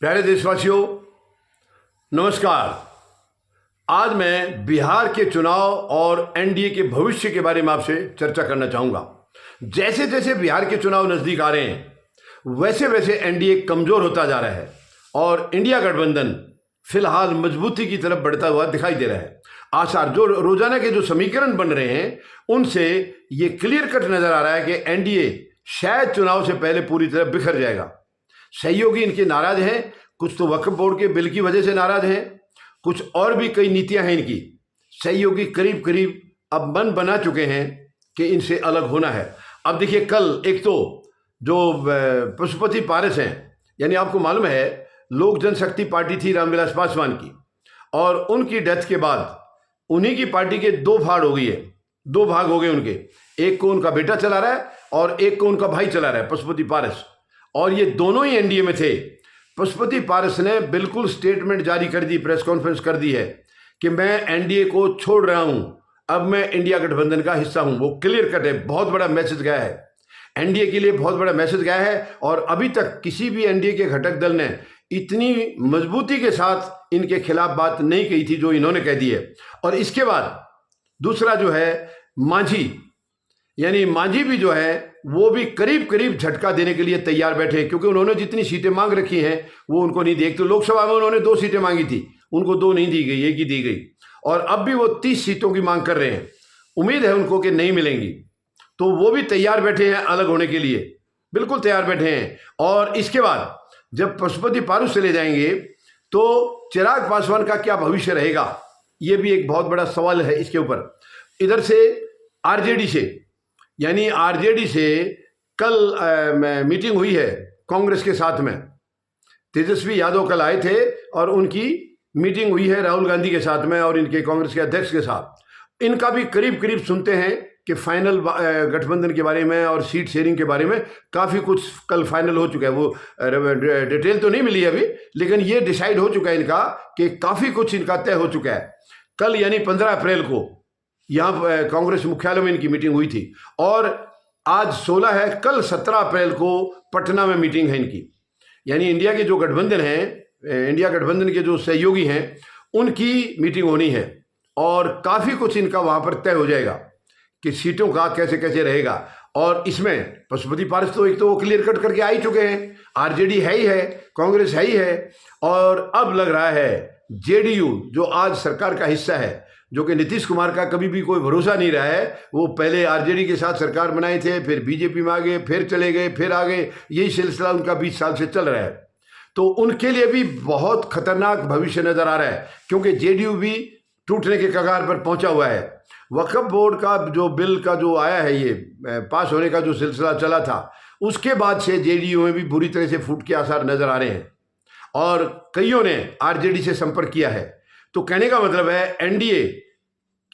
प्यारे देशवासियों, नमस्कार। आज मैं बिहार के चुनाव और एनडीए के भविष्य के बारे में आपसे चर्चा करना चाहूँगा। जैसे जैसे बिहार के चुनाव नज़दीक आ रहे हैं वैसे वैसे एनडीए कमज़ोर होता जा रहा है और इंडिया गठबंधन फिलहाल मजबूती की तरफ बढ़ता हुआ दिखाई दे रहा है। आसार जो रोजाना के जो समीकरण बन रहे हैं उनसे ये क्लियर कट नज़र आ रहा है कि एनडीए शायद चुनाव से पहले पूरी तरह बिखर जाएगा। सहयोगी इनके नाराज हैं, कुछ तो वक्फ बोर्ड के बिल की वजह से नाराज हैं, कुछ और भी कई नीतियां हैं इनकी। सहयोगी करीब करीब अब मन बना चुके हैं कि इनसे अलग होना है। अब देखिए, कल एक तो जो पशुपति पारस हैं, यानी आपको मालूम है लोक जनशक्ति पार्टी थी रामविलास पासवान की, और उनकी डेथ के बाद उन्हीं की पार्टी के दो भाग हो गई है, दो भाग हो गए उनके। एक को उनका बेटा चला रहा है और एक को उनका भाई चला रहा है, पशुपति पारस, और ये दोनों ही एनडीए में थे। पशुपति पारस ने बिल्कुल स्टेटमेंट जारी कर दी, प्रेस कॉन्फ्रेंस कर दी है कि मैं एनडीए को छोड़ रहा हूं, अब मैं इंडिया गठबंधन का हिस्सा हूं। वो क्लियर कट है, बहुत बड़ा मैसेज गया है एनडीए के लिए, बहुत बड़ा मैसेज गया है। और अभी तक किसी भी एनडीए के घटक दल ने इतनी मजबूती के साथ इनके खिलाफ बात नहीं कही थी जो इन्होंने कह दी है। और इसके बाद दूसरा जो है मांझी, यानी मांझी भी जो है वो भी करीब करीब झटका देने के लिए तैयार बैठे, क्योंकि उन्होंने जितनी सीटें मांग रखी हैं वो उनको नहीं दी। एक तो लोकसभा में उन्होंने 2 सीटें मांगी थी, उनको 2 नहीं दी गई, 1 ही दी गई, और अब भी वो 30 सीटों की मांग कर रहे हैं। उम्मीद है उनको कि नहीं मिलेंगी, तो वो भी तैयार बैठे हैं अलग होने के लिए, बिल्कुल तैयार बैठे हैं। और इसके बाद जब पशुपति पारस चले जाएंगे तो चिराग पासवान का क्या भविष्य रहेगा, ये भी एक बहुत बड़ा सवाल है इसके ऊपर। इधर से आरजेडी से, यानी आरजेडी से कल मीटिंग हुई है कांग्रेस के साथ में। तेजस्वी यादव कल आए थे और उनकी मीटिंग हुई है राहुल गांधी के साथ में और इनके कांग्रेस के अध्यक्ष के साथ। इनका भी करीब करीब सुनते हैं कि फाइनल गठबंधन के बारे में और सीट शेयरिंग के बारे में काफ़ी कुछ कल फाइनल हो चुका है। वो डिटेल तो नहीं मिली अभी, लेकिन ये डिसाइड हो चुका है इनका कि काफ़ी कुछ इनका तय हो चुका है। कल यानी 15 अप्रैल को यहाँ कांग्रेस मुख्यालय में इनकी मीटिंग हुई थी, और आज 16 है, कल 17 अप्रैल को पटना में मीटिंग है इनकी। यानी इंडिया के जो गठबंधन हैं, इंडिया गठबंधन के जो सहयोगी हैं, उनकी मीटिंग होनी है और काफ़ी कुछ इनका वहाँ पर तय हो जाएगा कि सीटों का कैसे कैसे रहेगा। और इसमें पशुपति पारस तो एक तो वो क्लियर कट करके आ ही चुके हैं, आरजेडी है ही है, कांग्रेस है ही है, और अब लग रहा है जेडीयू जो आज सरकार का हिस्सा है, जो कि नीतीश कुमार का कभी भी कोई भरोसा नहीं रहा है। वो पहले आरजेडी के साथ सरकार बनाए थे, फिर बीजेपी में आ गए, फिर चले गए, फिर आ गए, यही सिलसिला उनका 20 साल से चल रहा है। तो उनके लिए भी बहुत खतरनाक भविष्य नजर आ रहा है, क्योंकि जेडीयू भी टूटने के कगार पर पहुंचा हुआ है। वक्फ बोर्ड का जो बिल का जो आया है, ये पास होने का जो सिलसिला चला था, उसके बाद से जेडीयू में भी बुरी तरह से फूट के आसार नजर आ रहे हैं और कईयों ने आरजेडी से संपर्क किया है। तो कहने का मतलब है एनडीए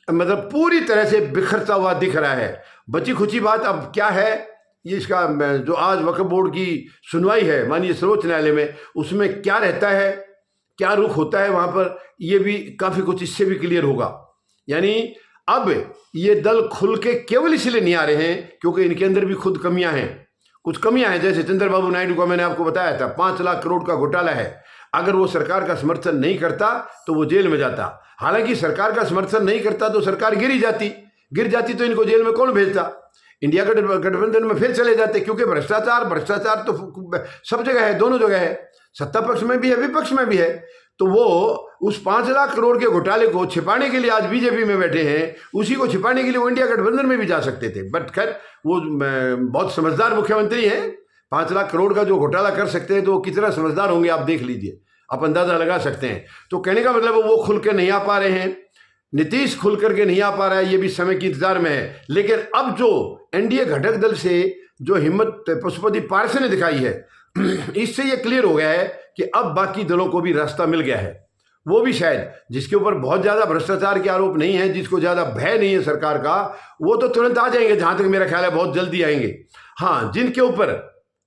मतलब पूरी तरह से बिखरता हुआ दिख रहा है। बची खुची बात अब क्या है, ये इसका जो आज वक्फ बोर्ड की सुनवाई है माननीय सर्वोच्च न्यायालय में, उसमें क्या रहता है, क्या रुख होता है वहाँ पर, ये भी काफ़ी कुछ इससे भी क्लियर होगा। यानी अब ये दल खुल के केवल इसलिए नहीं आ रहे हैं क्योंकि इनके अंदर भी खुद कमियां हैं, कुछ कमियां हैं। जैसे चंद्रबाबू नायडू का मैंने आपको बताया था, 5 लाख करोड़ का घोटाला है। अगर वो सरकार का समर्थन नहीं करता तो वो जेल में जाता। हालांकि सरकार का समर्थन नहीं करता तो सरकार गिर जाती तो इनको जेल में कौन भेजता, इंडिया गठबंधन में फिर चले जाते, क्योंकि भ्रष्टाचार तो सब जगह है, दोनों जगह है, सत्ता पक्ष में भी है, विपक्ष में भी है। तो वो उस 5 लाख करोड़ के घोटाले को छिपाने के लिए आज बीजेपी में बैठे हैं, उसी को छिपाने के लिए वो इंडिया गठबंधन में भी जा सकते थे। बट खैर वो बहुत समझदार मुख्यमंत्री हैं, 5 लाख करोड़ का जो घोटाला कर सकते हैं तो कितना समझदार होंगे आप देख लीजिए, आप अंदाजा लगा सकते हैं। तो कहने का मतलब वो खुल के नहीं आ पा रहे हैं, नीतीश खुल करके नहीं आ पा रहा है, ये भी समय की इंतजार में है। लेकिन अब जो एनडीए घटक दल से जो हिम्मत पशुपति पारस ने दिखाई है, इससे ये क्लियर हो गया है कि अब बाकी दलों को भी रास्ता मिल गया है। वो भी शायद जिसके ऊपर बहुत ज़्यादा भ्रष्टाचार के आरोप नहीं है, जिसको ज़्यादा भय नहीं है सरकार का, वो तो तुरंत आ जाएंगे, जहाँ तक मेरा ख्याल है बहुत जल्दी आएंगे। हाँ, जिनके ऊपर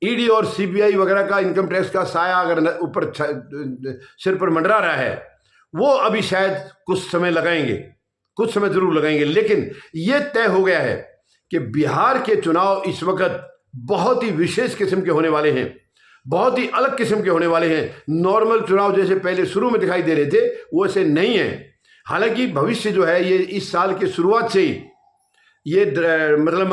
ईडी और सीबीआई वगैरह का इनकम टैक्स का साया अगर ऊपर सिर पर मंडरा रहा है, वो अभी शायद कुछ समय लगाएंगे, कुछ समय जरूर लगाएंगे। लेकिन ये तय हो गया है कि बिहार के चुनाव इस वक्त बहुत ही विशेष किस्म के होने वाले हैं। बहुत ही अलग किस्म के होने वाले हैं। नॉर्मल चुनाव जैसे पहले शुरू में दिखाई दे रहे थे वो ऐसे नहीं है। हालांकि भविष्य जो है ये इस साल के शुरुआत से ही ये मतलब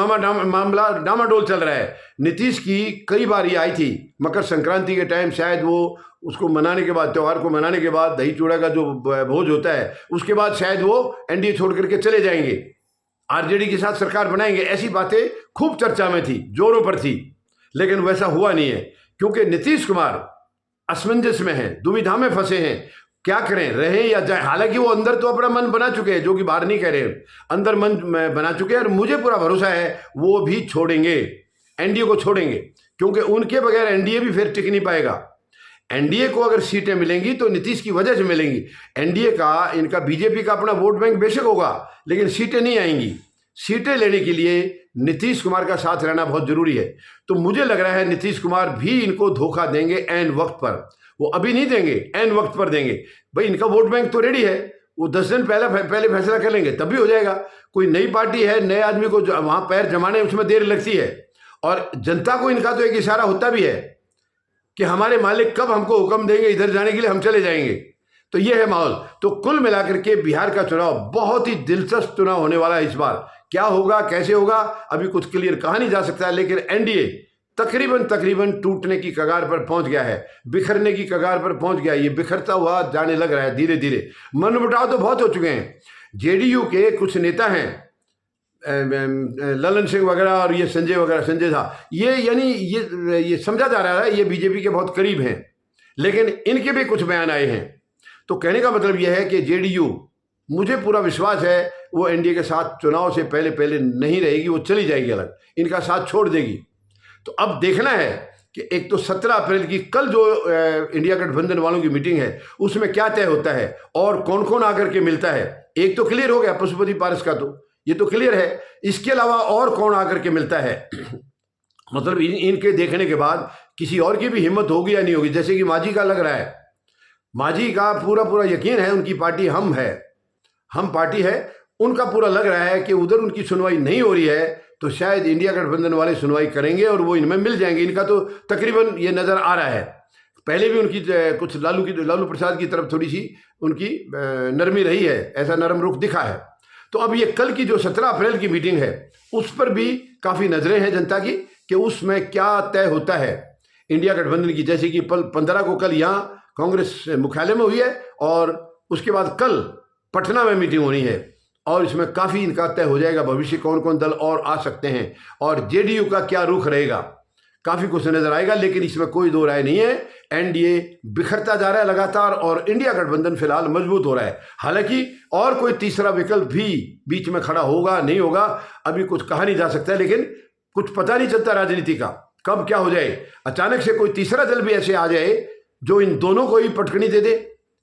मामला डामाडोल चल रहा है। नीतीश की कई बार ये आई थी मकर संक्रांति के टाइम, शायद वो उसको मनाने के बाद, त्यौहार को मनाने के बाद दही चूड़ा का जो भोज होता है उसके बाद शायद वो एनडीए छोड़ करके चले जाएंगे, आरजेडी के साथ सरकार बनाएंगे। ऐसी बातें खूब चर्चा में थी, जोरों पर थी, लेकिन वैसा हुआ नहीं है क्योंकि नीतीश कुमार असमंजस में हैं, दुविधा में फंसे हैं, क्या करें, रहें या जाए। हालांकि वो अंदर तो अपना मन बना चुके हैं, जो कि बाहर नहीं कह रहे, अंदर मन बना चुके हैं और मुझे पूरा भरोसा है वो भी छोड़ेंगे, एनडीए को छोड़ेंगे, क्योंकि उनके बगैर एनडीए भी फिर टिक नहीं पाएगा। एनडीए को अगर सीटें मिलेंगी तो नीतीश की वजह से मिलेंगी। एनडीए का, इनका बीजेपी का अपना वोट बैंक बेशक होगा, लेकिन सीटें नहीं आएंगी। सीटें लेने के लिए नीतीश कुमार का साथ रहना बहुत जरूरी है। तो मुझे लग रहा है नीतीश कुमार भी इनको धोखा देंगे एन वक्त पर। वो अभी नहीं देंगे, एन वक्त पर देंगे। भाई इनका वोट बैंक तो रेडी है, वो 10 दिन पहले फैसला कर लेंगे, तब भी हो जाएगा। कोई नई पार्टी है, नए आदमी को वहां पैर जमाने उसमें देर लगती है, और जनता को इनका तो एक इशारा होता भी है कि हमारे मालिक कब हमको हुक्म देंगे इधर जाने के लिए, हम चले जाएंगे। तो ये है माहौल। तो कुल मिलाकर के बिहार का चुनाव बहुत ही दिलचस्प चुनाव होने वाला है इस बार। क्या होगा, कैसे होगा, अभी कुछ क्लियर कहा नहीं जा सकता, लेकिन एनडीए तकरीबन टूटने की कगार पर पहुंच गया है, बिखरने की कगार पर पहुंच गया है। ये बिखरता हुआ जाने लग रहा है धीरे धीरे। मनमुटाव तो बहुत हो चुके हैं। जेडीयू के कुछ नेता हैं, ललन सिंह वगैरह और ये संजय झा, ये यानी ये समझा जा रहा है ये बीजेपी के बहुत करीब हैं, लेकिन इनके भी कुछ बयान आए हैं। तो कहने का मतलब यह है कि जेडीयू, मुझे पूरा विश्वास है वो एनडीए के साथ चुनाव से पहले नहीं रहेगी, वो चली जाएगी अलग, इनका साथ छोड़ देगी। तो अब देखना है कि एक तो 17 अप्रैल की कल जो इंडिया गठबंधन वालों की मीटिंग है उसमें क्या तय होता है और कौन कौन आकर के मिलता है। एक तो क्लियर हो गया पशुपति पारस का, तो ये तो क्लियर है। इसके अलावा और कौन आकर के मिलता है मतलब इनके देखने के बाद किसी और की भी हिम्मत होगी या नहीं होगी। जैसे कि मांझी का लग रहा है, मांझी का पूरा यकीन है, उनकी पार्टी हम पार्टी है, उनका पूरा लग रहा है कि उधर उनकी सुनवाई नहीं हो रही है तो शायद इंडिया गठबंधन वाले सुनवाई करेंगे और वो इनमें मिल जाएंगे। इनका तो तकरीबन ये नज़र आ रहा है। पहले भी उनकी कुछ लालू प्रसाद की तरफ थोड़ी सी उनकी नरमी रही है, ऐसा नरम रुख दिखा है। तो अब ये कल की जो 17 अप्रैल की मीटिंग है उस पर भी काफ़ी नज़रें हैं जनता की कि उसमें क्या तय होता है इंडिया गठबंधन की। जैसे कि 15 को कल यहाँ कांग्रेस मुख्यालय में हुई है और उसके बाद कल पटना में मीटिंग होनी है, और इसमें काफ़ी इनका तय हो जाएगा भविष्य कौन कौन दल और आ सकते हैं और जेडीयू का क्या रुख रहेगा। काफ़ी कुछ नजर आएगा, लेकिन इसमें कोई दो राय नहीं है। एनडीए बिखरता जा रहा है लगातार और इंडिया गठबंधन फिलहाल मजबूत हो रहा है। हालांकि और कोई तीसरा विकल्प भी बीच में खड़ा होगा नहीं होगा अभी कुछ कहा नहीं जा सकता, लेकिन कुछ पता नहीं चलता राजनीति का कब क्या हो जाए। अचानक से कोई तीसरा दल भी ऐसे आ जाए जो इन दोनों को ही पटकनी दे दे,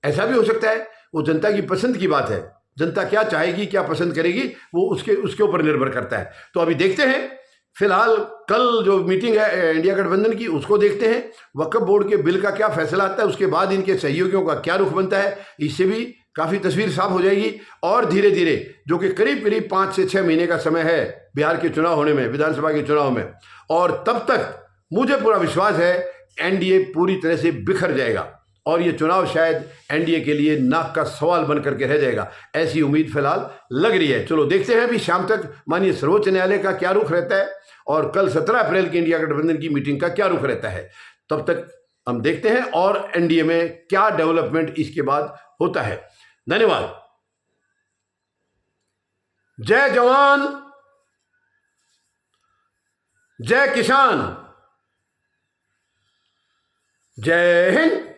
ऐसा भी हो सकता है। वो जनता की पसंद की बात है, जनता क्या चाहेगी, क्या पसंद करेगी, वो उसके ऊपर निर्भर करता है। तो अभी देखते हैं। फिलहाल कल जो मीटिंग है इंडिया गठबंधन की उसको देखते हैं, वक्फ बोर्ड के बिल का क्या फैसला आता है, उसके बाद इनके सहयोगियों का क्या रुख बनता है, इससे भी काफ़ी तस्वीर साफ हो जाएगी। और धीरे धीरे, जो कि करीब 5 से 6 महीने का समय है बिहार के चुनाव होने में, विधानसभा के चुनाव में, और तब तक मुझे पूरा विश्वास है एनडीए पूरी तरह से बिखर जाएगा और ये चुनाव शायद एनडीए के लिए नाक का सवाल बन करके रह जाएगा, ऐसी उम्मीद फिलहाल लग रही है। चलो देखते हैं अभी शाम तक माननीय सर्वोच्च न्यायालय का क्या रुख रहता है और कल 17 अप्रैल की इंडिया गठबंधन की मीटिंग का क्या रुख रहता है। तब तक हम देखते हैं और एनडीए में क्या डेवलपमेंट इसके बाद होता है। धन्यवाद। जय जवान, जय किसान, जय हिंद।